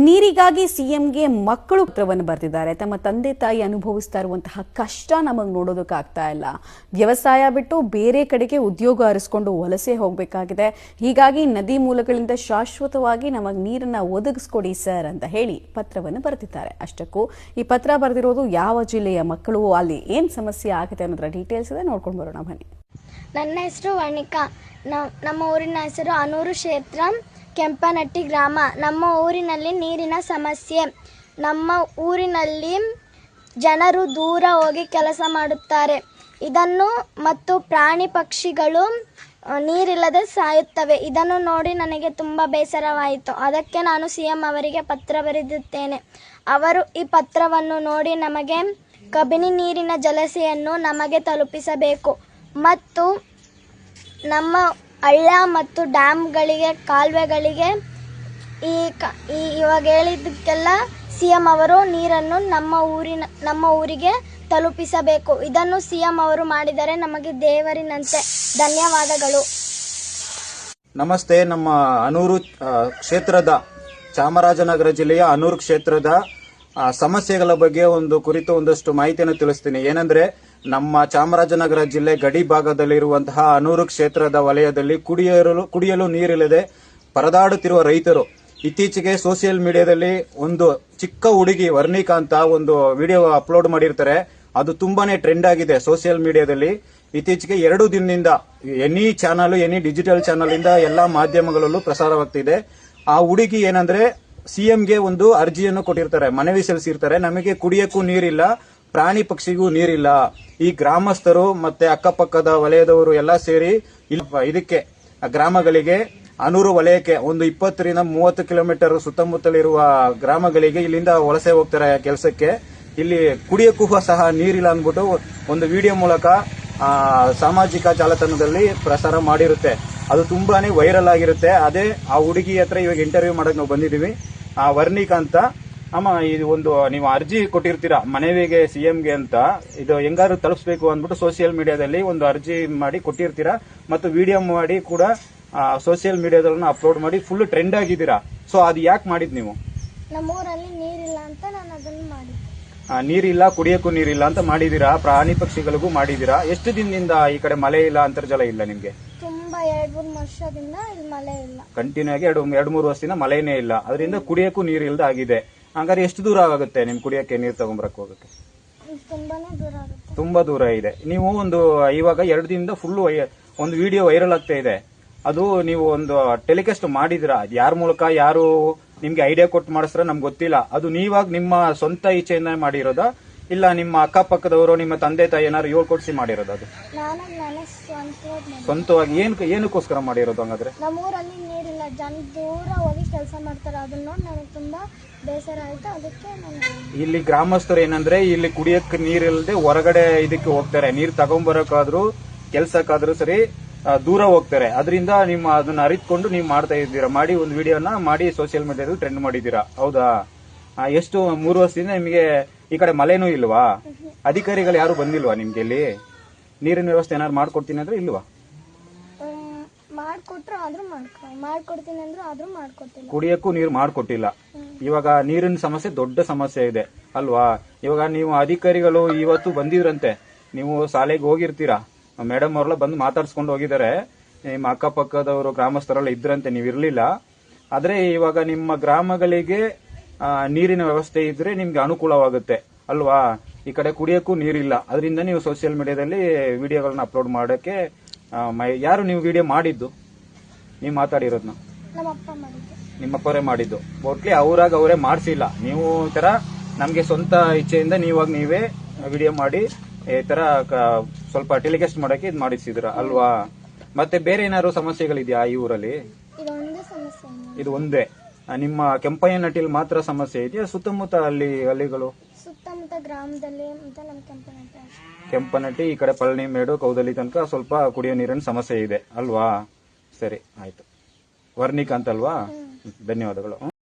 ನೀರಿಗಾಗಿ ಸಿಎಂಗೆ ಮಕ್ಕಳು ಪತ್ರವನ್ನು ಬರೆದಿದ್ದಾರೆ. ತಮ್ಮ ತಂದೆ ತಾಯಿ ಅನುಭವಿಸ್ತಾ ಇರುವಂತಹ ಕಷ್ಟ ನಮಗೆ ನೋಡೋದಕ್ಕಾಗ್ತಾ ಇಲ್ಲ. ವ್ಯವಸಾಯ ಬಿಟ್ಟು ಬೇರೆ ಕಡೆಗೆ ಉದ್ಯೋಗ ಅರಸ್ಕೊಂಡು ವಲಸೆ ಹೋಗಬೇಕಾಗಿದೆ. ಹೀಗಾಗಿ ನದಿ ಮೂಲಗಳಿಂದ ಶಾಶ್ವತವಾಗಿ ನಮಗೆ ನೀರನ್ನು ಒದಗಿಸ್ಕೊಡಿ ಸರ್ ಅಂತ ಹೇಳಿ ಪತ್ರವನ್ನು ಬರೆದಿದ್ದಾರೆ. ಅಷ್ಟಕ್ಕೂ ಈ ಪತ್ರ ಬರೆದಿರೋದು ಯಾವ ಜಿಲ್ಲೆಯ ಮಕ್ಕಳು, ಅಲ್ಲಿ ಏನು ಸಮಸ್ಯೆ ಆಗುತ್ತೆ ಅನ್ನೋದರ ಡೀಟೇಲ್ಸ್ ಇದೆ, ನೋಡ್ಕೊಂಡು ಬರೋಣ ಬನ್ನಿ. ನನ್ನ ಹೆಸರು ವನಿಕಾ. ನಮ್ಮ ಊರಿನ ಹೆಸರು ಅನೂರು ಕ್ಷೇತ್ರ, ಕೆಂಪನಟ್ಟಿ ಗ್ರಾಮ. ನಮ್ಮ ಊರಿನಲ್ಲಿ ನೀರಿನ ಸಮಸ್ಯೆ. ನಮ್ಮ ಊರಿನಲ್ಲಿ ಜನರು ದೂರ ಹೋಗಿ ಕೆಲಸ ಮಾಡುತ್ತಾರೆ. ಇದನ್ನು ಮತ್ತು ಪ್ರಾಣಿ ಪಕ್ಷಿಗಳು ನೀರಿಲ್ಲದೆ ಸಾಯುತ್ತವೆ. ಇದನ್ನು ನೋಡಿ ನನಗೆ ತುಂಬ ಬೇಸರವಾಯಿತು. ಅದಕ್ಕೆ ನಾನು ಸಿಎಂ ಅವರಿಗೆ ಪತ್ರ ಬರೆದಿದ್ದೇನೆ. ಅವರು ಈ ಪತ್ರವನ್ನು ನೋಡಿ ನಮಗೆ ಕಬಿನಿ ನೀರಿನ ಜಲಾಶಯನ್ನು ನಮಗೆ ತಲುಪಿಸಬೇಕು ಮತ್ತು ನಮ್ಮ ಹಳ್ಳ ಮತ್ತು ಡ್ಯಾಮ್ಗಳಿಗೆ, ಕಾಲುವೆಗಳಿಗೆ ಇವಾಗ ಹೇಳಿದ್ದಕ್ಕೆಲ್ಲ ಸಿಎಂ ಅವರು ನೀರನ್ನು ನಮ್ಮ ಊರಿಗೆ ತಲುಪಿಸಬೇಕು. ಇದನ್ನು ಸಿಎಂ ಅವರು ಮಾಡಿದರೆ ನಮಗೆ ದೇವರಿನಂತೆ. ಧನ್ಯವಾದಗಳು. ನಮಸ್ತೆ. ನಮ್ಮ ಅನೂರು ಕ್ಷೇತ್ರದ, ಚಾಮರಾಜನಗರ ಜಿಲ್ಲೆಯ ಅನೂರು ಕ್ಷೇತ್ರದ ಸಮಸ್ಯೆಗಳ ಬಗ್ಗೆ ಕುರಿತು ಒಂದಷ್ಟು ಮಾಹಿತಿಯನ್ನು ತಿಳಿಸ್ತೀನಿ. ಏನಂದ್ರೆ, ನಮ್ಮ ಚಾಮರಾಜನಗರ ಜಿಲ್ಲೆ ಗಡಿ ಭಾಗದಲ್ಲಿರುವಂತಹ ಅನೂರು ಕ್ಷೇತ್ರದ ವಲಯದಲ್ಲಿ ಕುಡಿಯಲು ನೀರಿಲ್ಲದೆ ಪರದಾಡುತ್ತಿರುವ ರೈತರು ಇತ್ತೀಚೆಗೆ ಸೋಷಿಯಲ್ ಮೀಡಿಯಾದಲ್ಲಿ ಒಂದು ಚಿಕ್ಕ ಹುಡುಗಿ ವರ್ಣಿಕಾ ಅಂತ ಒಂದು ವಿಡಿಯೋ ಅಪ್ಲೋಡ್ ಮಾಡಿರ್ತಾರೆ. ಅದು ತುಂಬಾನೇ ಟ್ರೆಂಡ್ ಆಗಿದೆ ಸೋಷಿಯಲ್ ಮೀಡಿಯಾದಲ್ಲಿ. ಇತ್ತೀಚೆಗೆ 2 ದಿನದಿಂದ ಎನಿ ಡಿಜಿಟಲ್ ಚಾನಲ್ ಇಂದ ಎಲ್ಲಾ ಮಾಧ್ಯಮಗಳಲ್ಲೂ ಪ್ರಸಾರವಾಗ್ತಿದೆ. ಆ ಹುಡುಗಿ ಏನಂದ್ರೆ, ಸಿಎಂಗೆ ಒಂದು ಅರ್ಜಿಯನ್ನು ಕೊಟ್ಟಿರ್ತಾರೆ, ಮನವಿ ಸಲ್ಲಿಸಿರ್ತಾರೆ. ನಮಗೆ ಕುಡಿಯಕ್ಕೂ ನೀರಿಲ್ಲ, ಪ್ರಾಣಿ ಪಕ್ಷಿಗೂ ನೀರಿಲ್ಲ. ಈ ಗ್ರಾಮಸ್ಥರು ಮತ್ತೆ ಅಕ್ಕಪಕ್ಕದ ವಲಯದವರು ಎಲ್ಲ ಸೇರಿ ಇದಕ್ಕೆ ಗ್ರಾಮಗಳಿಗೆ, ಅನೂರು ವಲಯಕ್ಕೆ ಒಂದು 20ರಿಂದ 30 ಕಿಲೋಮೀಟರ್ ಸುತ್ತಮುತ್ತಲಿರುವ ಗ್ರಾಮಗಳಿಗೆ ಇಲ್ಲಿಂದ ವಲಸೆ ಹೋಗ್ತಾರೆ ಕೆಲಸಕ್ಕೆ. ಇಲ್ಲಿ ಕುಡಿಯಕ್ಕೂ ಸಹ ನೀರಿಲ್ಲ ಅಂದ್ಬಿಟ್ಟು ಒಂದು ವಿಡಿಯೋ ಮೂಲಕ ಸಾಮಾಜಿಕ ಜಾಲತಾಣದಲ್ಲಿ ಪ್ರಸಾರ ಮಾಡಿರುತ್ತೆ. ಅದು ತುಂಬಾನೇ ವೈರಲ್ ಆಗಿರುತ್ತೆ. ಅದೇ ಆ ಹುಡುಗಿ ಹತ್ರ ಇವಾಗ ಇಂಟರ್ವ್ಯೂ ಮಾಡಕ್ ನಾವು ಬಂದಿದೀವಿ. ವರ್ಣಿಕಾ ಅಂತ. ಅಮ್ಮ, ಇದು ನೀವು ಅರ್ಜಿ ಕೊಟ್ಟಿರ್ತೀರಾ ಮನವಿಗೆ ಸಿಎಂಗೆ ಅಂತ, ಇದು ಹೆಂಗಾರು ತಲುಪಿಸಬೇಕು ಅಂದ್ಬಿಟ್ಟು ಸೋಷಿಯಲ್ ಮೀಡಿಯಾದಲ್ಲಿ ಒಂದು ಅರ್ಜಿ ಮಾಡಿ ಕೊಟ್ಟಿರ್ತೀರಾ ಮತ್ತು ವಿಡಿಯೋ ಮಾಡಿ ಕೂಡ ಸೋಷಿಯಲ್ ಮೀಡಿಯಾದಲ್ಲಿ ಅಪ್ಲೋಡ್ ಮಾಡಿ ಫುಲ್ ಟ್ರೆಂಡ್ ಆಗಿದ್ದೀರಾ. ಸೊ ಅದು ಯಾಕೆ ಮಾಡಿದ್ ನೀವು? ನಮ್ಮೂರಲ್ಲಿ ನೀರಿಲ್ಲ ಅಂತ ನಾನು ಅದನ್ನು ಮಾಡಿದ್ದೆ. ನೀರಿಲ್ಲ, ಕುಡಿಯಕ್ಕೂ ನೀರಿಲ್ಲ ಅಂತ ಮಾಡಿದೀರಾ, ಪ್ರಾಣಿ ಪಕ್ಷಿಗಳಿಗೂ ಮಾಡಿದೀರಾ. ಎಷ್ಟು ದಿನದಿಂದ ಈ ಕಡೆ ಮಳೆ ಇಲ್ಲ, ಅಂತರ್ಜಲ ಇಲ್ಲ ನಿಮ್ಗೆ? ತುಂಬಾ 2-3 ವರ್ಷದಿಂದ ಇಲ್ಲಿ ಮಳೆ ಇಲ್ಲ. ಕಂಟಿನ್ಯೂ ಆಗಿ 2-3 ವರ್ಷದಿಂದ ಮಳೆನೇ ಇಲ್ಲ. ಅದರಿಂದ ಕುಡಿಯಕ್ಕೂ ನೀರಿಲ್ದ ಆಗಿದೆ. ಹಂಗಾರೆ ಎಷ್ಟು ದೂರ ಆಗುತ್ತೆ ನಿಮ್ ಕುಡಿಯಕ್ಕೆ ನೀರು ತಗೊಂಬರಕ್ ಹೋಗಕ್ಕೆ? ತುಂಬಾನೇ ದೂರ ಆಗುತ್ತೆ. ತುಂಬಾ ದೂರ ಇದೆ. ನೀವು ಇವಾಗ 2 ದಿನದಿಂದ ಫುಲ್ ಒಂದು ವಿಡಿಯೋ ವೈರಲ್ ಆಗ್ತಾ ಇದೆ. ಅದು ನೀವು ಒಂದು ಟೆಲಿಕಾಸ್ಟ್ ಮಾಡಿದಿರಾ? ಯಾರ ಮೂಲಕ, ಯಾರು ನಿಮ್ಗೆ ಐಡಿಯಾ ಕೊಟ್ಟು ಮಾಡಿಸ್ರ ನಮ್ಗೆ ಗೊತ್ತಿಲ್ಲ. ಅದು ನೀವಾಗ ನಿಮ್ಮ ಸ್ವಂತ ಇಚ್ಛೆಯಿಂದ ಮಾಡಿರೋದಾ, ಇಲ್ಲ ನಿಮ್ಮ ಅಕ್ಕಪಕ್ಕದವರು, ನಿಮ್ಮ ತಂದೆ ತಾಯಿ ಏನಾದ್ರು ಹೇಳ್ಕೊಡ್ಸಿ ಮಾಡಿರೋದು? ಅದು ಸ್ವಂತವಾಗಿ ಏನಕ್ಕೋಸ್ಕರ ಮಾಡಿರೋದು? ಹಂಗಾದ್ರೆ ನಮ್ಮೂರಲ್ಲಿ ನೀರಿಲ್ಲ, ಜನ ದೂರ ಹೋಗಿ ಕೆಲಸ ಮಾಡ್ತಾರೆ. ಅದನ್ನ ನೋಡಿ ನನಗೆ ತುಂಬಾ ಬೇಸರ ಆಯ್ತು. ಅದಕ್ಕೆ ಇಲ್ಲಿ ಗ್ರಾಮಸ್ಥರು ಏನಂದ್ರೆ, ಇಲ್ಲಿ ಕುಡಿಯಕ್ಕೆ ನೀರಿಲ್ಲದೆ ಹೊರಗಡೆ ಇದಕ್ಕೆ ಹೋಗ್ತಾರೆ. ನೀರ್ ತಗೊಂಬರಕಾದ್ರೂ ಕೆಲ್ಸಕ್ಕಾದ್ರೂ ಸರಿ ದೂರ ಹೋಗ್ತಾರೆ. ಅದರಿಂದ ಅದನ್ನ ಅರಿತುಕೊಂಡು ನೀವು ಮಾಡ್ತಾ ಇದ್ದೀರಾ. ಮಾಡಿ ಒಂದು ವಿಡಿಯೋನ ಮಾಡಿ ಸೋಷಿಯಲ್ ಮೀಡಿಯಾದಲ್ಲಿ ಟ್ರೆಂಡ್ ಮಾಡಿದ್ದೀರಾ, ಹೌದಾ? ಎಷ್ಟು 3 ವರ್ಷದಿಂದ ನಿಮಗೆ ಈ ಕಡೆ ಮಳೆನೂ ಇಲ್ವಾ? ಅಧಿಕಾರಿಗಳು ಯಾರು ಬಂದಿಲ್ವಾ ನಿಮ್ಗೆ? ಇಲ್ಲಿ ನೀರಿನ ವ್ಯವಸ್ಥೆ ಏನಾದ್ರು ಮಾಡ್ಕೊಡ್ತೀನಿ ಅಂದ್ರೆ ಇಲ್ವಾ? ಮಾಡ್ಕೊಡ್ತೀನಿ ಅಂದ್ರೆ ಆದ್ರೂ ಮಾಡ್ಕೊಡ್ತೀನಿ. ಕುಡಿಯಕ್ಕೂ ನೀರು ಮಾಡ್ಕೊಟ್ಟಿಲ್ಲ. ಇವಾಗ ನೀರಿನ ಸಮಸ್ಯೆ ದೊಡ್ಡ ಸಮಸ್ಯೆ ಇದೆ ಅಲ್ವಾ? ಇವಾಗ ನೀವು ಅಧಿಕಾರಿಗಳು ಇವತ್ತು ಬಂದಿದ್ರಂತೆ, ನೀವು ಶಾಲೆಗೆ ಹೋಗಿರ್ತೀರಾ, ಮೇಡಮ್ ಅವರೆಲ್ಲ ಬಂದು ಮಾತಾಡ್ಸ್ಕೊಂಡು ಹೋಗಿದ್ದಾರೆ. ನಿಮ್ಮ ಅಕ್ಕಪಕ್ಕದವರು ಗ್ರಾಮಸ್ಥರೆಲ್ಲ ಇದ್ರಂತೆ, ನೀವು ಇರ್ಲಿಲ್ಲ. ಆದ್ರೆ ಇವಾಗ ನಿಮ್ಮ ಗ್ರಾಮಗಳಿಗೆ ನೀರಿನ ವ್ಯವಸ್ಥೆ ಇದ್ರೆ ನಿಮ್ಗೆ ಅನುಕೂಲವಾಗುತ್ತೆ ಅಲ್ವಾ? ಈ ಕಡೆ ಕುಡಿಯಕ್ಕೂ ನೀರಿಲ್ಲ. ಅದರಿಂದ ನೀವು ಸೋಷಿಯಲ್ ಮೀಡಿಯಾದಲ್ಲಿ ವಿಡಿಯೋಗಳನ್ನ ಅಪ್ಲೋಡ್ ಮಾಡಕ್ಕೆ ಯಾರು ನೀವು ವಿಡಿಯೋ ಮಾಡಿದ್ದು? ನೀವು ಮಾತಾಡಿರೋದ್ನ ನಿಮ್ಮಪ್ಪರೇ ಮಾಡಿದ್ದು. ಒಟ್ಲಿ ಅವರೇ ಮಾಡಿಸಿಲ್ಲ. ನೀವು ಈ ತರ ನಮ್ಗೆ ಸ್ವಂತ ಇಚ್ಛೆಯಿಂದ ನೀವೇ ವಿಡಿಯೋ ಮಾಡಿ ಈ ತರ ಸ್ವಲ್ಪ ಟೆಲಿಕಾಸ್ಟ್ ಮಾಡಕ್ಕೆ ಇದು ಮಾಡಿಸಿದ್ರ ಅಲ್ವಾ? ಮತ್ತೆ ಬೇರೆ ಏನಾದ್ರು ಸಮಸ್ಯೆಗಳಿದೆಯಾ ಈ ಊರಲ್ಲಿ? ಇದು ಒಂದೇ ನಿಮ್ಮ ಕೆಂಪಯ್ಯನಟ್ಟಿಲಿ ಮಾತ್ರ ಸಮಸ್ಯೆ ಇದೆಯಾ? ಸುತ್ತಮುತ್ತ ಹಳ್ಳಿಗಳು, ಸುತ್ತಮುತ್ತ ಗ್ರಾಮದಲ್ಲಿ ಕೆಂಪನಟ್ಟಿ ಈ ಕಡೆ ಪಳನಿಮೇಡು, ಕೌದಲಿ ತನಕ ಸ್ವಲ್ಪ ಕುಡಿಯೋ ನೀರಿನ ಸಮಸ್ಯೆ ಇದೆ ಅಲ್ವಾ? ಸರಿ, ಆಯ್ತು. ವರ್ಣಿಕಾ ಅಂತಲ್ವಾ? ಧನ್ಯವಾದಗಳು.